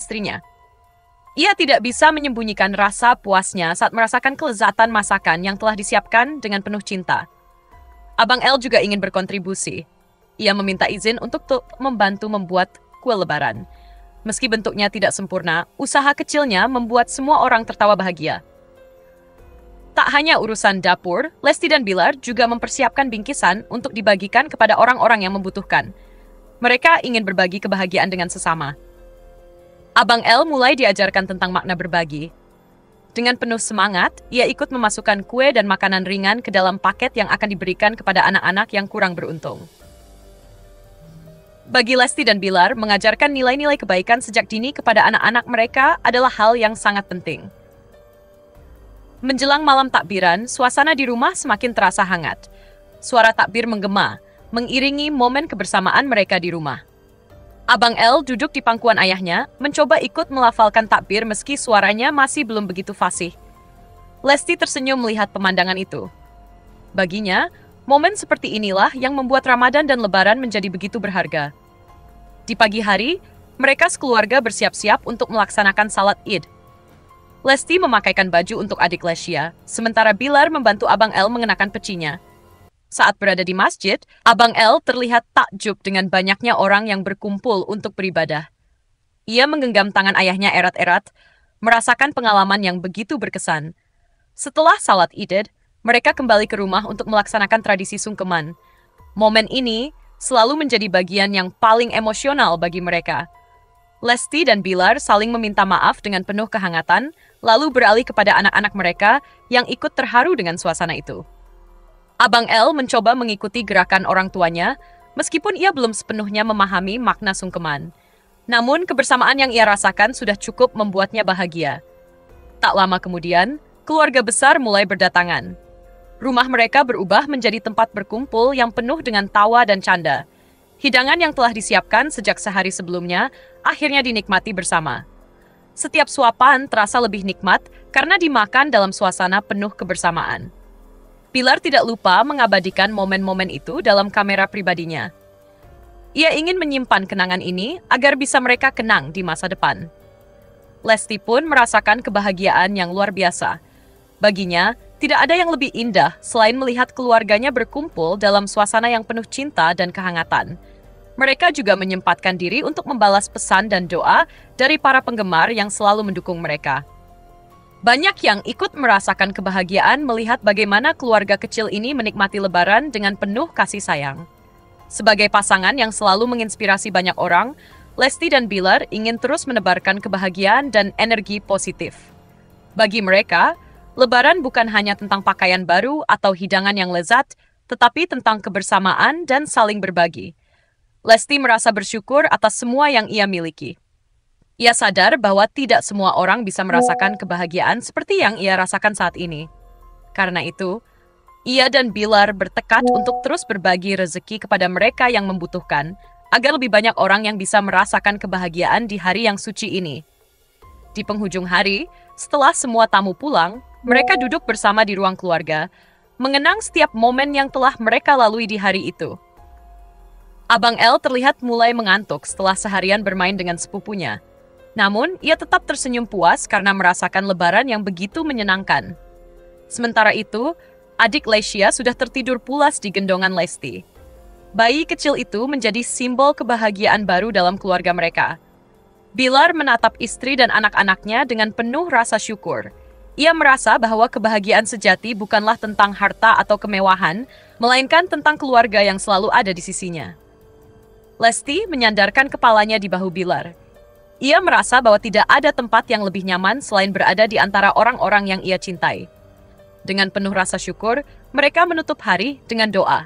istrinya. Ia tidak bisa menyembunyikan rasa puasnya saat merasakan kelezatan masakan yang telah disiapkan dengan penuh cinta. Abang El juga ingin berkontribusi. Ia meminta izin untuk membantu membuat kue lebaran. Meski bentuknya tidak sempurna, usaha kecilnya membuat semua orang tertawa bahagia. Tak hanya urusan dapur, Lesti dan Bilar juga mempersiapkan bingkisan untuk dibagikan kepada orang-orang yang membutuhkan. Mereka ingin berbagi kebahagiaan dengan sesama. Abang El mulai diajarkan tentang makna berbagi. Dengan penuh semangat, ia ikut memasukkan kue dan makanan ringan ke dalam paket yang akan diberikan kepada anak-anak yang kurang beruntung. Bagi Lesti dan Bilar, mengajarkan nilai-nilai kebaikan sejak dini kepada anak-anak mereka adalah hal yang sangat penting. Menjelang malam takbiran, suasana di rumah semakin terasa hangat. Suara takbir menggema, mengiringi momen kebersamaan mereka di rumah. Abang El duduk di pangkuan ayahnya, mencoba ikut melafalkan takbir meski suaranya masih belum begitu fasih. Lesti tersenyum melihat pemandangan itu. Baginya, momen seperti inilah yang membuat Ramadan dan Lebaran menjadi begitu berharga. Di pagi hari, mereka sekeluarga bersiap-siap untuk melaksanakan salat Id. Lesti memakaikan baju untuk adik Lesya, sementara Bilar membantu Abang El mengenakan pecinya. Saat berada di masjid, Abang El terlihat takjub dengan banyaknya orang yang berkumpul untuk beribadah. Ia menggenggam tangan ayahnya erat-erat, merasakan pengalaman yang begitu berkesan. Setelah salat Id, mereka kembali ke rumah untuk melaksanakan tradisi sungkeman. Momen ini selalu menjadi bagian yang paling emosional bagi mereka. Lesti dan Bilar saling meminta maaf dengan penuh kehangatan, lalu beralih kepada anak-anak mereka yang ikut terharu dengan suasana itu. Abang El mencoba mengikuti gerakan orang tuanya, meskipun ia belum sepenuhnya memahami makna sungkeman. Namun, kebersamaan yang ia rasakan sudah cukup membuatnya bahagia. Tak lama kemudian, keluarga besar mulai berdatangan. Rumah mereka berubah menjadi tempat berkumpul yang penuh dengan tawa dan canda. Hidangan yang telah disiapkan sejak sehari sebelumnya akhirnya dinikmati bersama. Setiap suapan terasa lebih nikmat karena dimakan dalam suasana penuh kebersamaan. Bilar tidak lupa mengabadikan momen-momen itu dalam kamera pribadinya. Ia ingin menyimpan kenangan ini agar bisa mereka kenang di masa depan. Lesti pun merasakan kebahagiaan yang luar biasa. Baginya, tidak ada yang lebih indah selain melihat keluarganya berkumpul dalam suasana yang penuh cinta dan kehangatan. Mereka juga menyempatkan diri untuk membalas pesan dan doa dari para penggemar yang selalu mendukung mereka. Banyak yang ikut merasakan kebahagiaan melihat bagaimana keluarga kecil ini menikmati Lebaran dengan penuh kasih sayang. Sebagai pasangan yang selalu menginspirasi banyak orang, Lesti dan Bilar ingin terus menebarkan kebahagiaan dan energi positif. Bagi mereka, Lebaran bukan hanya tentang pakaian baru atau hidangan yang lezat, tetapi tentang kebersamaan dan saling berbagi. Lesti merasa bersyukur atas semua yang ia miliki. Ia sadar bahwa tidak semua orang bisa merasakan kebahagiaan seperti yang ia rasakan saat ini. Karena itu, ia dan Bilar bertekad untuk terus berbagi rezeki kepada mereka yang membutuhkan, agar lebih banyak orang yang bisa merasakan kebahagiaan di hari yang suci ini. Di penghujung hari, setelah semua tamu pulang, mereka duduk bersama di ruang keluarga, mengenang setiap momen yang telah mereka lalui di hari itu. Abang El terlihat mulai mengantuk setelah seharian bermain dengan sepupunya. Namun, ia tetap tersenyum puas karena merasakan Lebaran yang begitu menyenangkan. Sementara itu, adik Lesya sudah tertidur pulas di gendongan Lesti. Bayi kecil itu menjadi simbol kebahagiaan baru dalam keluarga mereka. Bilar menatap istri dan anak-anaknya dengan penuh rasa syukur. Ia merasa bahwa kebahagiaan sejati bukanlah tentang harta atau kemewahan, melainkan tentang keluarga yang selalu ada di sisinya. Lesti menyandarkan kepalanya di bahu Bilar. Ia merasa bahwa tidak ada tempat yang lebih nyaman selain berada di antara orang-orang yang ia cintai. Dengan penuh rasa syukur, mereka menutup hari dengan doa.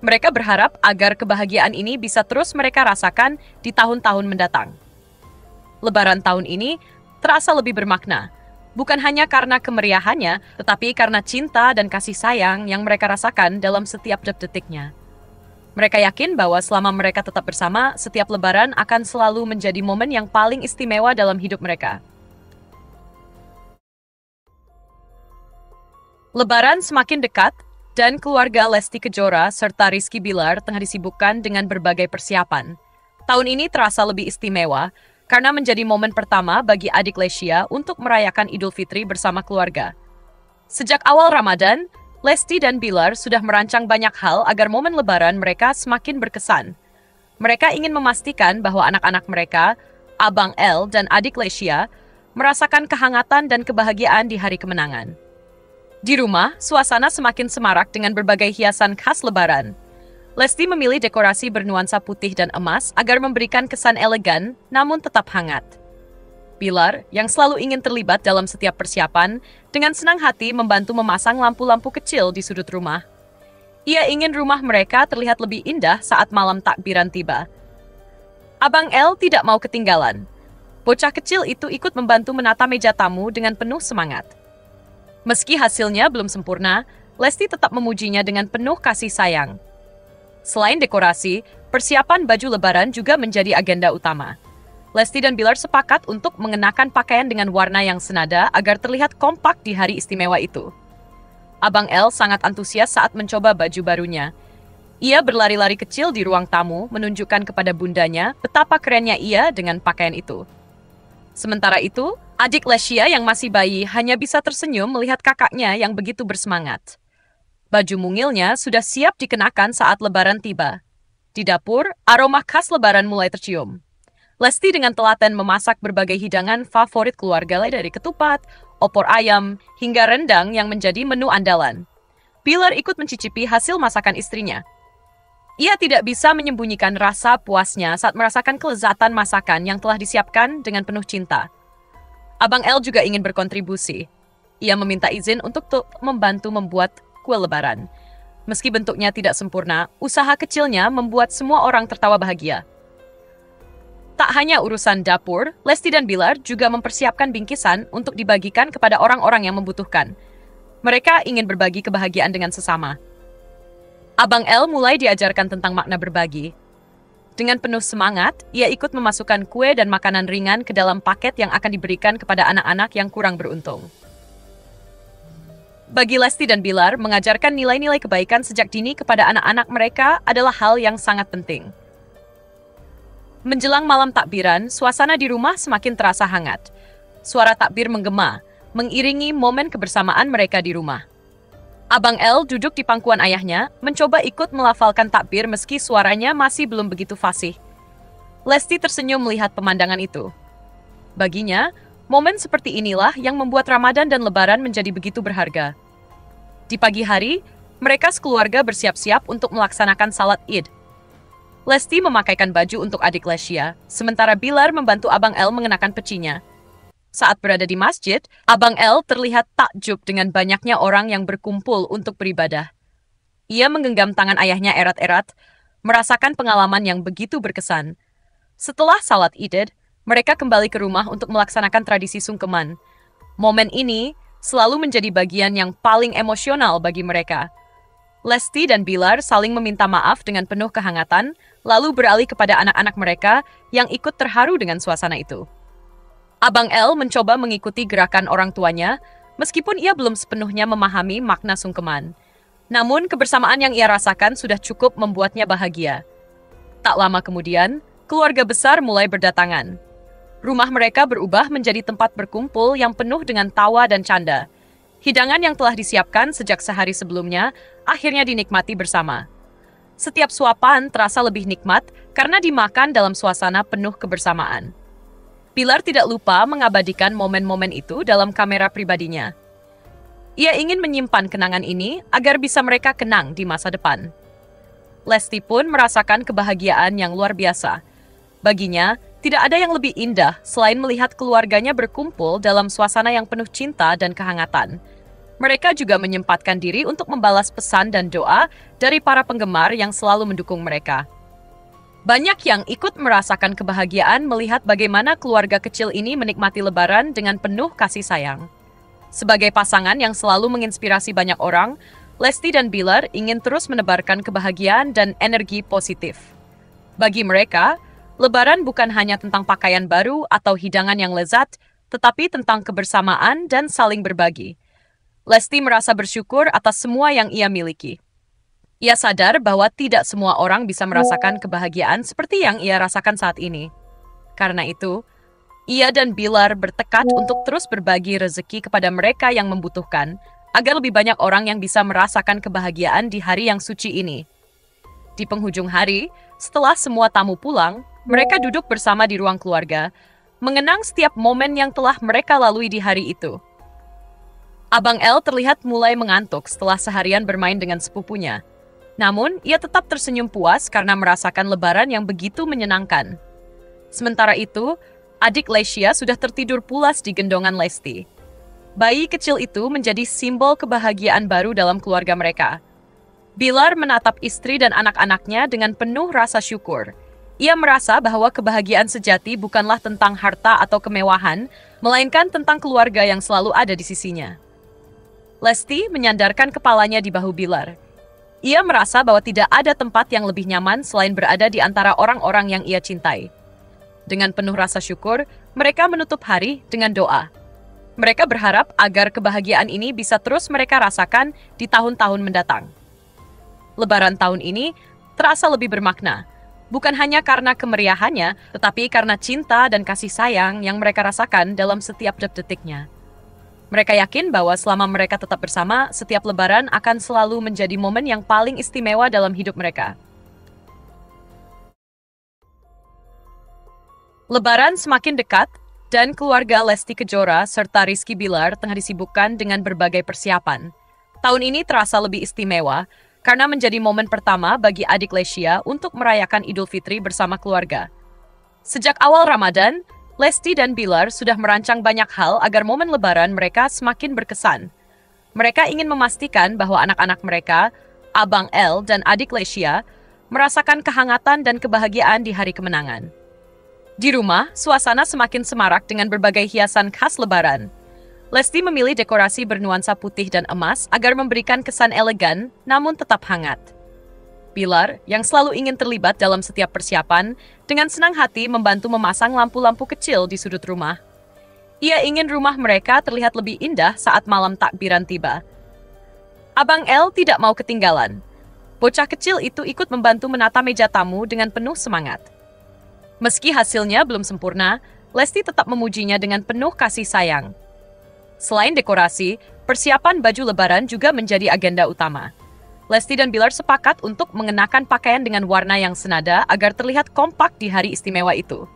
Mereka berharap agar kebahagiaan ini bisa terus mereka rasakan di tahun-tahun mendatang. Lebaran tahun ini terasa lebih bermakna, bukan hanya karena kemeriahannya, tetapi karena cinta dan kasih sayang yang mereka rasakan dalam setiap detik-detiknya. Mereka yakin bahwa selama mereka tetap bersama, setiap Lebaran akan selalu menjadi momen yang paling istimewa dalam hidup mereka. Lebaran semakin dekat, dan keluarga Lesti Kejora serta Rizky Bilar tengah disibukkan dengan berbagai persiapan. Tahun ini terasa lebih istimewa, karena menjadi momen pertama bagi adik Lesia untuk merayakan Idul Fitri bersama keluarga. Sejak awal Ramadan, Lesti dan Bilar sudah merancang banyak hal agar momen Lebaran mereka semakin berkesan. Mereka ingin memastikan bahwa anak-anak mereka, Abang El dan adik Lesia, merasakan kehangatan dan kebahagiaan di hari kemenangan. Di rumah, suasana semakin semarak dengan berbagai hiasan khas Lebaran. Lesti memilih dekorasi bernuansa putih dan emas agar memberikan kesan elegan namun tetap hangat. Bilar, yang selalu ingin terlibat dalam setiap persiapan, dengan senang hati membantu memasang lampu-lampu kecil di sudut rumah. Ia ingin rumah mereka terlihat lebih indah saat malam takbiran tiba. Abang El tidak mau ketinggalan. Bocah kecil itu ikut membantu menata meja tamu dengan penuh semangat. Meski hasilnya belum sempurna, Lesti tetap memujinya dengan penuh kasih sayang. Selain dekorasi, persiapan baju Lebaran juga menjadi agenda utama. Lesti dan Bilar sepakat untuk mengenakan pakaian dengan warna yang senada agar terlihat kompak di hari istimewa itu. Abang El sangat antusias saat mencoba baju barunya. Ia berlari-lari kecil di ruang tamu, menunjukkan kepada bundanya betapa kerennya ia dengan pakaian itu. Sementara itu, adik Lesia yang masih bayi hanya bisa tersenyum melihat kakaknya yang begitu bersemangat. Baju mungilnya sudah siap dikenakan saat Lebaran tiba. Di dapur, aroma khas Lebaran mulai tercium. Lesti dengan telaten memasak berbagai hidangan favorit keluarga dari ketupat, opor ayam, hingga rendang yang menjadi menu andalan. Bilar ikut mencicipi hasil masakan istrinya. Ia tidak bisa menyembunyikan rasa puasnya saat merasakan kelezatan masakan yang telah disiapkan dengan penuh cinta. Abang El juga ingin berkontribusi. Ia meminta izin untuk membantu membuat kue Lebaran. Meski bentuknya tidak sempurna, usaha kecilnya membuat semua orang tertawa bahagia. Tak hanya urusan dapur, Lesti dan Bilar juga mempersiapkan bingkisan untuk dibagikan kepada orang-orang yang membutuhkan. Mereka ingin berbagi kebahagiaan dengan sesama. Abang El mulai diajarkan tentang makna berbagi. Dengan penuh semangat, ia ikut memasukkan kue dan makanan ringan ke dalam paket yang akan diberikan kepada anak-anak yang kurang beruntung. Bagi Lesti dan Bilar, mengajarkan nilai-nilai kebaikan sejak dini kepada anak-anak mereka adalah hal yang sangat penting. Menjelang malam takbiran, suasana di rumah semakin terasa hangat. Suara takbir menggema, mengiringi momen kebersamaan mereka di rumah. Abang El duduk di pangkuan ayahnya, mencoba ikut melafalkan takbir meski suaranya masih belum begitu fasih. Lesti tersenyum melihat pemandangan itu. Baginya, momen seperti inilah yang membuat Ramadan dan Lebaran menjadi begitu berharga. Di pagi hari, mereka sekeluarga bersiap-siap untuk melaksanakan salat Id. Lesti memakaikan baju untuk adik Lesia, sementara Bilar membantu Abang El mengenakan pecinya. Saat berada di masjid, Abang El terlihat takjub dengan banyaknya orang yang berkumpul untuk beribadah. Ia menggenggam tangan ayahnya erat-erat, merasakan pengalaman yang begitu berkesan. Setelah salat Id, mereka kembali ke rumah untuk melaksanakan tradisi sungkeman. Momen ini selalu menjadi bagian yang paling emosional bagi mereka. Lesti dan Bilar saling meminta maaf dengan penuh kehangatan, lalu beralih kepada anak-anak mereka yang ikut terharu dengan suasana itu. Abang El mencoba mengikuti gerakan orang tuanya, meskipun ia belum sepenuhnya memahami makna sungkeman. Namun, kebersamaan yang ia rasakan sudah cukup membuatnya bahagia. Tak lama kemudian, keluarga besar mulai berdatangan. Rumah mereka berubah menjadi tempat berkumpul yang penuh dengan tawa dan canda. Hidangan yang telah disiapkan sejak sehari sebelumnya akhirnya dinikmati bersama. Setiap suapan terasa lebih nikmat karena dimakan dalam suasana penuh kebersamaan. Bilar tidak lupa mengabadikan momen-momen itu dalam kamera pribadinya. Ia ingin menyimpan kenangan ini agar bisa mereka kenang di masa depan. Lesti pun merasakan kebahagiaan yang luar biasa. Baginya, tidak ada yang lebih indah selain melihat keluarganya berkumpul dalam suasana yang penuh cinta dan kehangatan. Mereka juga menyempatkan diri untuk membalas pesan dan doa dari para penggemar yang selalu mendukung mereka. Banyak yang ikut merasakan kebahagiaan melihat bagaimana keluarga kecil ini menikmati Lebaran dengan penuh kasih sayang. Sebagai pasangan yang selalu menginspirasi banyak orang, Lesti dan Bilar ingin terus menebarkan kebahagiaan dan energi positif. Bagi mereka, Lebaran bukan hanya tentang pakaian baru atau hidangan yang lezat, tetapi tentang kebersamaan dan saling berbagi. Lesti merasa bersyukur atas semua yang ia miliki. Ia sadar bahwa tidak semua orang bisa merasakan kebahagiaan seperti yang ia rasakan saat ini. Karena itu, Ia dan Bilar bertekad untuk terus berbagi rezeki kepada mereka yang membutuhkan, agar lebih banyak orang yang bisa merasakan kebahagiaan di hari yang suci ini. Di penghujung hari, setelah semua tamu pulang, mereka duduk bersama di ruang keluarga, mengenang setiap momen yang telah mereka lalui di hari itu. Abang El terlihat mulai mengantuk setelah seharian bermain dengan sepupunya. Namun, ia tetap tersenyum puas karena merasakan lebaran yang begitu menyenangkan. Sementara itu, adik Lesia sudah tertidur pulas di gendongan Lesti. Bayi kecil itu menjadi simbol kebahagiaan baru dalam keluarga mereka. Bilar menatap istri dan anak-anaknya dengan penuh rasa syukur. Ia merasa bahwa kebahagiaan sejati bukanlah tentang harta atau kemewahan, melainkan tentang keluarga yang selalu ada di sisinya. Lesti menyandarkan kepalanya di bahu Bilar. Ia merasa bahwa tidak ada tempat yang lebih nyaman selain berada di antara orang-orang yang ia cintai. Dengan penuh rasa syukur, mereka menutup hari dengan doa. Mereka berharap agar kebahagiaan ini bisa terus mereka rasakan di tahun-tahun mendatang. Lebaran tahun ini terasa lebih bermakna, bukan hanya karena kemeriahannya, tetapi karena cinta dan kasih sayang yang mereka rasakan dalam setiap detiknya. Mereka yakin bahwa selama mereka tetap bersama, setiap lebaran akan selalu menjadi momen yang paling istimewa dalam hidup mereka. Lebaran semakin dekat, dan keluarga Lesti Kejora serta Rizky Bilar tengah disibukkan dengan berbagai persiapan. Tahun ini terasa lebih istimewa, karena menjadi momen pertama bagi adik Lesia untuk merayakan Idul Fitri bersama keluarga. Sejak awal Ramadan, Lesti dan Bilar sudah merancang banyak hal agar momen lebaran mereka semakin berkesan. Mereka ingin memastikan bahwa anak-anak mereka, Abang El dan adik Lesia, merasakan kehangatan dan kebahagiaan di hari kemenangan. Di rumah, suasana semakin semarak dengan berbagai hiasan khas lebaran. Lesti memilih dekorasi bernuansa putih dan emas agar memberikan kesan elegan namun tetap hangat. Bilar, yang selalu ingin terlibat dalam setiap persiapan, dengan senang hati membantu memasang lampu-lampu kecil di sudut rumah. Ia ingin rumah mereka terlihat lebih indah saat malam takbiran tiba. Abang El tidak mau ketinggalan. Bocah kecil itu ikut membantu menata meja tamu dengan penuh semangat. Meski hasilnya belum sempurna, Lesti tetap memujinya dengan penuh kasih sayang. Selain dekorasi, persiapan baju lebaran juga menjadi agenda utama. Lesti dan Bilar sepakat untuk mengenakan pakaian dengan warna yang senada agar terlihat kompak di hari istimewa itu.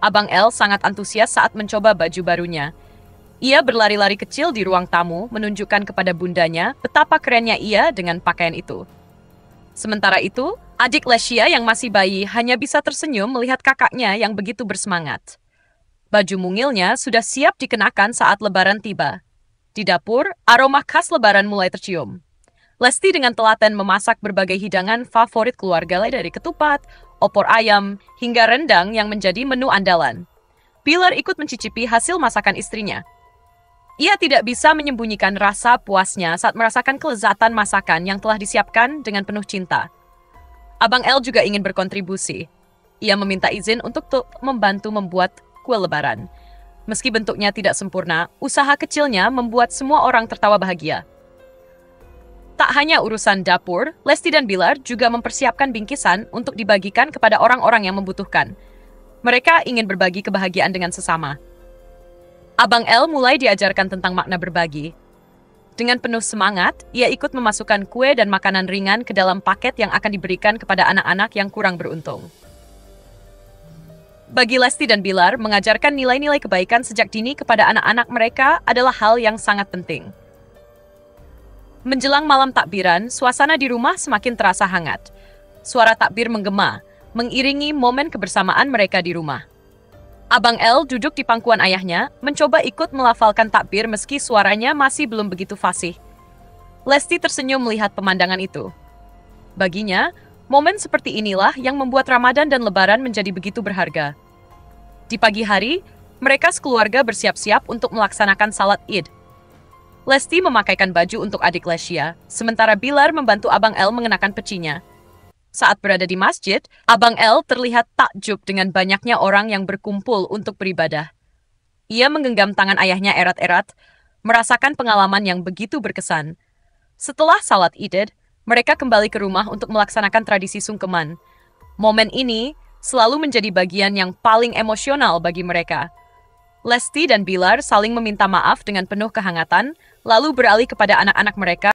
Abang El sangat antusias saat mencoba baju barunya. Ia berlari-lari kecil di ruang tamu, menunjukkan kepada bundanya betapa kerennya ia dengan pakaian itu. Sementara itu, adik Lesia yang masih bayi hanya bisa tersenyum melihat kakaknya yang begitu bersemangat. Baju mungilnya sudah siap dikenakan saat lebaran tiba. Di dapur, aroma khas lebaran mulai tercium. Lesti dengan telaten memasak berbagai hidangan favorit keluarga dari ketupat, opor ayam, hingga rendang yang menjadi menu andalan. Bilar ikut mencicipi hasil masakan istrinya. Ia tidak bisa menyembunyikan rasa puasnya saat merasakan kelezatan masakan yang telah disiapkan dengan penuh cinta. Abang El juga ingin berkontribusi. Ia meminta izin untuk membantu membuat kue lebaran. Meski bentuknya tidak sempurna, usaha kecilnya membuat semua orang tertawa bahagia. Tak hanya urusan dapur, Lesti dan Bilar juga mempersiapkan bingkisan untuk dibagikan kepada orang-orang yang membutuhkan. Mereka ingin berbagi kebahagiaan dengan sesama. Abang El mulai diajarkan tentang makna berbagi. Dengan penuh semangat, ia ikut memasukkan kue dan makanan ringan ke dalam paket yang akan diberikan kepada anak-anak yang kurang beruntung. Bagi Lesti dan Bilar, mengajarkan nilai-nilai kebaikan sejak dini kepada anak-anak mereka adalah hal yang sangat penting. Menjelang malam takbiran, suasana di rumah semakin terasa hangat. Suara takbir menggema, mengiringi momen kebersamaan mereka di rumah. Abang El duduk di pangkuan ayahnya, mencoba ikut melafalkan takbir meski suaranya masih belum begitu fasih. Lesti tersenyum melihat pemandangan itu. Baginya, momen seperti inilah yang membuat Ramadan dan Lebaran menjadi begitu berharga. Di pagi hari, mereka sekeluarga bersiap-siap untuk melaksanakan salat Id. Lesti memakaikan baju untuk adik Lesia, sementara Bilar membantu Abang El mengenakan pecinya. Saat berada di masjid, Abang El terlihat takjub dengan banyaknya orang yang berkumpul untuk beribadah. Ia menggenggam tangan ayahnya erat-erat, merasakan pengalaman yang begitu berkesan. Setelah salat Id, mereka kembali ke rumah untuk melaksanakan tradisi sungkeman. Momen ini selalu menjadi bagian yang paling emosional bagi mereka. Lesti dan Bilar saling meminta maaf dengan penuh kehangatan, lalu beralih kepada anak-anak mereka